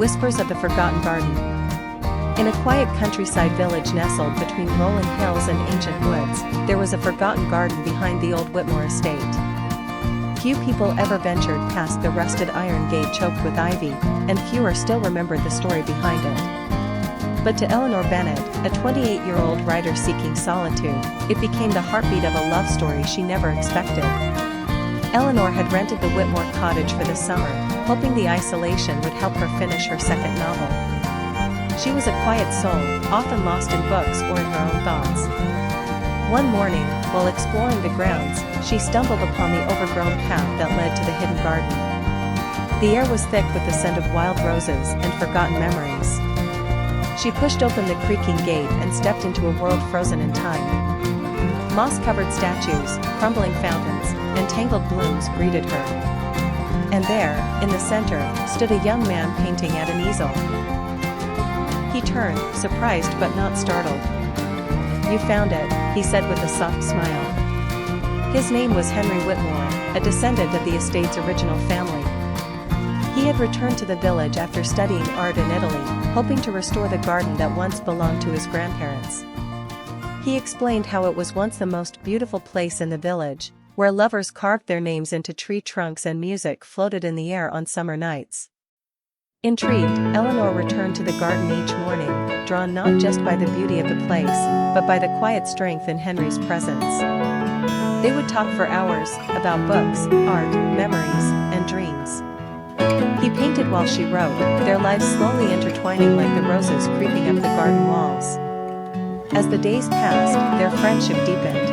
Whispers of the Forgotten Garden. In a quiet countryside village nestled between rolling hills and ancient woods, there was a forgotten garden behind the old Whitmore estate. Few people ever ventured past the rusted iron gate choked with ivy, and fewer still remembered the story behind it. But to Eleanor Bennett, a 28-year-old writer seeking solitude, it became the heartbeat of a love story she never expected. Eleanor had rented the Whitmore cottage for the summer, hoping the isolation would help her finish her second novel. She was a quiet soul, often lost in books or in her own thoughts. One morning, while exploring the grounds, she stumbled upon the overgrown path that led to the hidden garden. The air was thick with the scent of wild roses and forgotten memories. She pushed open the creaking gate and stepped into a world frozen in time. Moss-covered statues, crumbling fountains, and tangled blooms greeted her. And there, in the center, stood a young man painting at an easel. He turned, surprised but not startled. "You found it," he said with a soft smile. His name was Henry Whitmore, a descendant of the estate's original family. He had returned to the village after studying art in Italy, hoping to restore the garden that once belonged to his grandparents. He explained how it was once the most beautiful place in the village, where lovers carved their names into tree trunks and music floated in the air on summer nights. Intrigued, Eleanor returned to the garden each morning, drawn not just by the beauty of the place, but by the quiet strength in Henry's presence. They would talk for hours, about books, art, memories, and dreams. He painted while she wrote, their lives slowly intertwining like the roses creeping up the garden walls. As the days passed, their friendship deepened.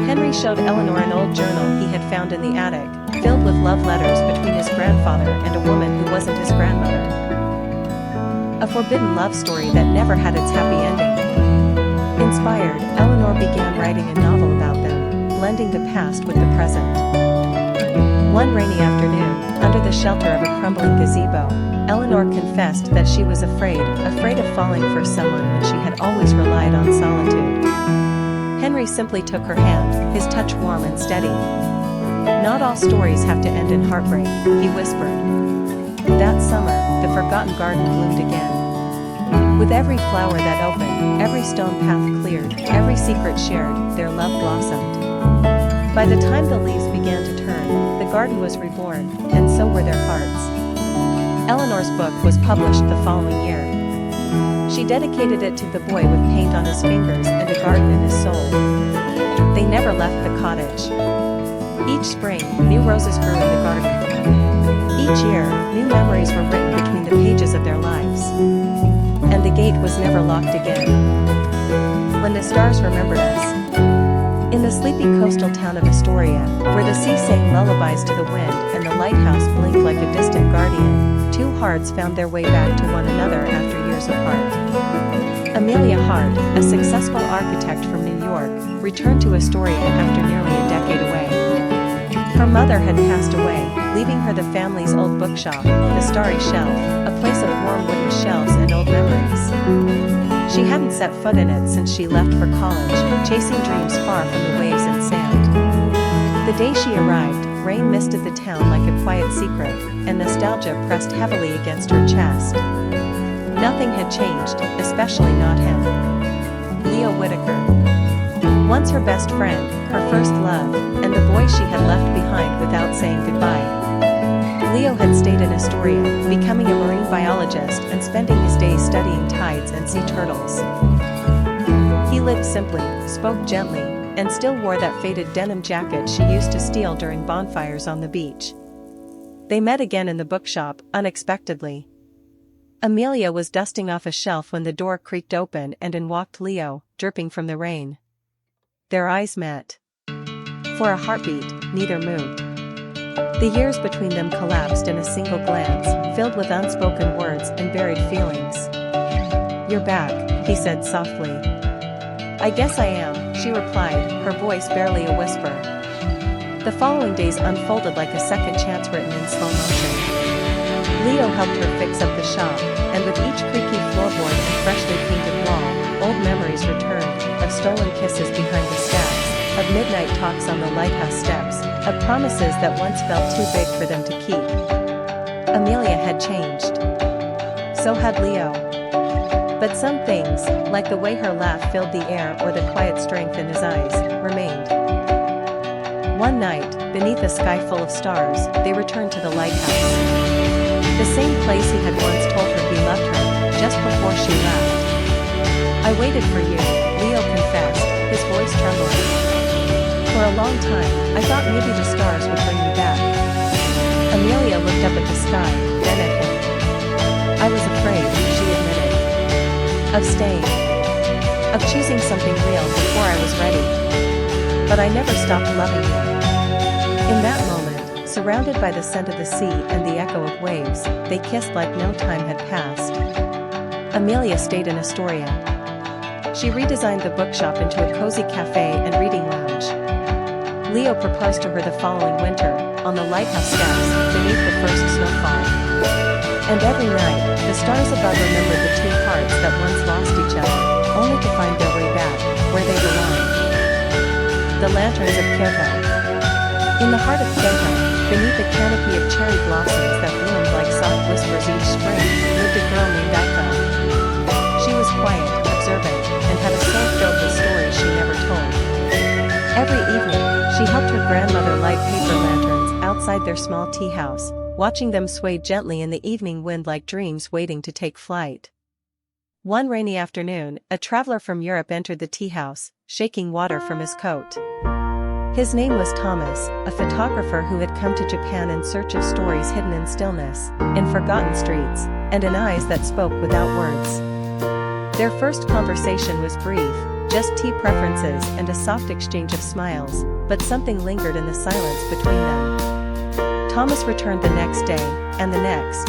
Henry showed Eleanor an old journal he had found in the attic, filled with love letters between his grandfather and a woman who wasn't his grandmother. A forbidden love story that never had its happy ending. Inspired, Eleanor began writing a novel about them, blending the past with the present. One rainy afternoon, under the shelter of a crumbling gazebo, Eleanor confessed that she was afraid of falling for someone when she had always relied on solitude. Henry simply took her hand, his touch warm and steady. "Not all stories have to end in heartbreak," he whispered. That summer, the forgotten garden bloomed again. With every flower that opened, every stone path cleared, every secret shared, their love blossomed. By the time the leaves began to turn, the garden was reborn, and so were their hearts. Eleanor's book was published the following year. She dedicated it to the boy with paint on his fingers and a garden in his soul. They never left the cottage. Each spring, new roses grew in the garden. Each year, new memories were written between the pages of their lives. And the gate was never locked again. When the stars remembered us. In the sleepy coastal town of Astoria, where the sea sang lullabies to the wind and the lighthouse blinked like a distant guardian, two hearts found their way back to one another after years apart. Amelia Hart, a successful architect from New York, returned to Astoria after nearly a decade away. Her mother had passed away, leaving her the family's old bookshop, the Starry Shelf, a place of warm wooden shelves and old memories. She hadn't set foot in it since she left for college, chasing dreams far from the waves and sand. The day she arrived, rain misted the town like a quiet secret, and nostalgia pressed heavily against her chest. Nothing had changed, especially not him. Leo Whitaker. Once her best friend, her first love, and the boy she had left behind without saying goodbye. Leo had stayed in Astoria, becoming a marine biologist and spending his days studying tides and sea turtles. He lived simply, spoke gently, and still wore that faded denim jacket she used to steal during bonfires on the beach. They met again in the bookshop, unexpectedly. Amelia was dusting off a shelf when the door creaked open and in walked Leo, dripping from the rain. Their eyes met. For a heartbeat, neither moved. The years between them collapsed in a single glance, filled with unspoken words and buried feelings. "You're back," he said softly. "I guess I am," she replied, her voice barely a whisper. The following days unfolded like a second chance written in slow motion. Leo helped her fix up the shop, and with each creaky floorboard and freshly painted wall, old memories returned, of stolen kisses behind the stacks, of midnight talks on the lighthouse steps, of promises that once felt too big for them to keep. Amelia had changed. So had Leo. But some things, like the way her laugh filled the air or the quiet strength in his eyes, remained. One night, beneath a sky full of stars, they returned to the lighthouse. The same place he had once told her he loved her, just before she left. "I waited for you," Leo confessed, his voice trembling. "For a long time, I thought maybe the stars would bring me back." Amelia looked up at the sky, then at him. "I was afraid," she admitted. "Of staying. Of choosing something real before I was ready. But I never stopped loving you." In that moment, surrounded by the scent of the sea and the echo of waves, they kissed like no time had passed. Amelia stayed in Astoria. She redesigned the bookshop into a cozy cafe and reading lounge. Leo proposed to her the following winter, on the lighthouse steps, beneath the first snowfall. And every night, the stars above remembered the two hearts that once lost each other, only to find their way back, where they belonged. The lanterns of Kyoto. In the heart of Kyoto, beneath a canopy of cherry blossoms that bloomed like soft whispers each spring, lived a girl named Aiko. She was quiet, observant, and had a soul filled with stories she never told. Every evening, she helped her grandmother light paper lanterns outside their small tea house, watching them sway gently in the evening wind like dreams waiting to take flight. One rainy afternoon, a traveler from Europe entered the tea house, shaking water from his coat. His name was Thomas, a photographer who had come to Japan in search of stories hidden in stillness, in forgotten streets, and in eyes that spoke without words. Their first conversation was brief, just tea preferences and a soft exchange of smiles, but something lingered in the silence between them. Thomas returned the next day, and the next.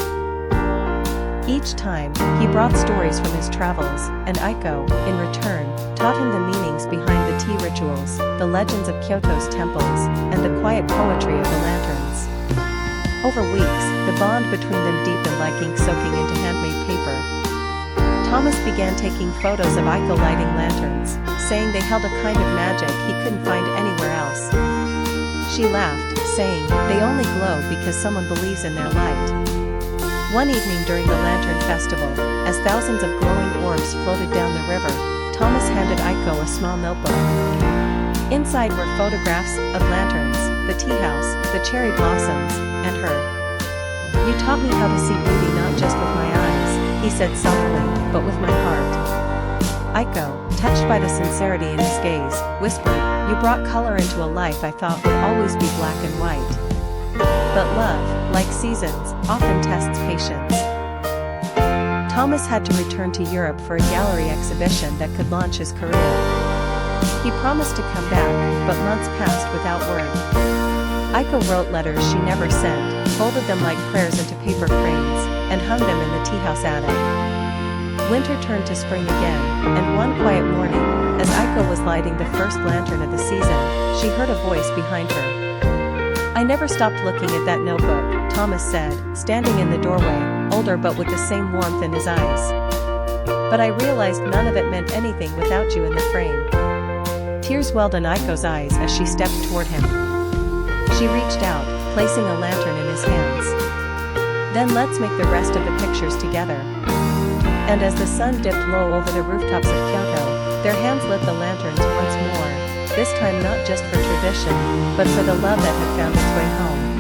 Each time, he brought stories from his travels, and Aiko, in return, taught him the meanings behind the tea rituals, the legends of Kyoto's temples, and the quiet poetry of the lanterns. Over weeks, the bond between them deepened like ink soaking into handmade paper. Thomas began taking photos of Aiko lighting lanterns, saying they held a kind of magic he couldn't find anywhere else. She laughed, saying, "They only glow because someone believes in their light." One evening during the Lantern Festival, as thousands of glowing orbs floated down the river, Thomas handed Aiko a small notebook. Inside were photographs of lanterns, the tea house, the cherry blossoms, and her. "You taught me how to see beauty not just with my eyes," he said softly, "but with my heart." Aiko, touched by the sincerity in his gaze, whispered, "You brought color into a life I thought would always be black and white." But love, like seasons, often tests patience. Thomas had to return to Europe for a gallery exhibition that could launch his career. He promised to come back, but months passed without word. Aiko wrote letters she never sent, folded them like prayers into paper cranes, and hung them in the tea house attic. Winter turned to spring again, and one quiet morning, as Aiko was lighting the first lantern of the season, she heard a voice behind her. "I never stopped looking at that notebook," Thomas said, standing in the doorway, older but with the same warmth in his eyes. "But I realized none of it meant anything without you in the frame." Tears welled in Aiko's eyes as she stepped toward him. She reached out, placing a lantern in his hands. "Then let's make the rest of the pictures together." And as the sun dipped low over the rooftops of Kyoto, their hands lit the lanterns once more, this time not just for tradition, but for the love that had found its way home.